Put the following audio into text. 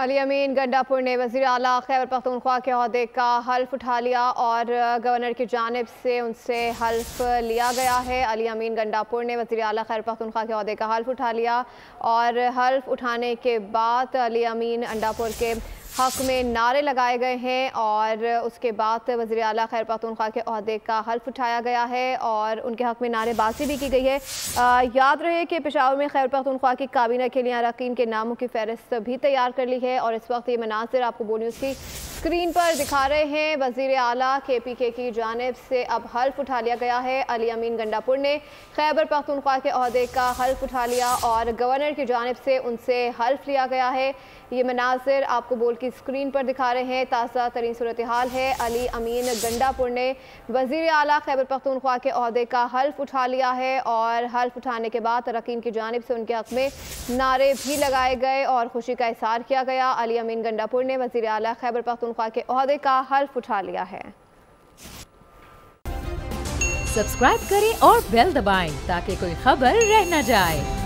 अली अमीन गंडापुर ने वज़ीर आला खैबर पख्तूनख्वा के ओहदे का हल्फ उठा लिया और गवर्नर की जानिब से उनसे हल्फ लिया गया है। अली अमीन गंडापुर ने वज़ीर आला खैबर पख्तूनख्वा के ओहदे का हल्फ उठा लिया और हल्फ उठाने के बाद अली अमीन गंडापुर के हक में नारे लगाए गए हैं और उसके बाद वज़ीर आला खैबर पख्तूनख्वा के ओहदे का हल्फ उठाया गया है और उनके हक में नारेबाजी भी की गई है। याद रहे कि पेशावर में खैबर पख्तूनख्वा की काबीना के लिए अरकान के नामों की फहरिस्त भी तैयार कर ली है और इस वक्त ये मनासिर आपको बोल न्यूज़ की स्क्रीन पर दिखा रहे हैं। वज़ीर आला KPK की जानिब से अब हल्फ उठा लिया गया है। अली अमीन गंडापुर ने खैबर पख्तूनख्वा के ओहदे का हल्फ उठा लिया और गवर्नर की जानिब से उनसे हल्फ लिया गया है। ये मनासिर आपको बोल की स्क्रीन पर दिखा रहे हैं। ताज़ा तरीन सूरत हाल है। अली अमीन गंडापुर ने वज़ीर आला खैबर पख्तूनख्वा के ओहदे का हल्फ उठा लिया है और हल्फ उठाने के बाद अरकान की जानिब से उनके हक में नारे भी लगाए गए और खुशी का इज़हार किया गया। अली अमीन गंडापुर ने वज़ीर आला खैबर पख्तूनख्वा के ओहदे का हल्फ उठा लिया है। सब्सक्राइब करें और बेल दबाएं ताकि कोई खबर रह न जाए।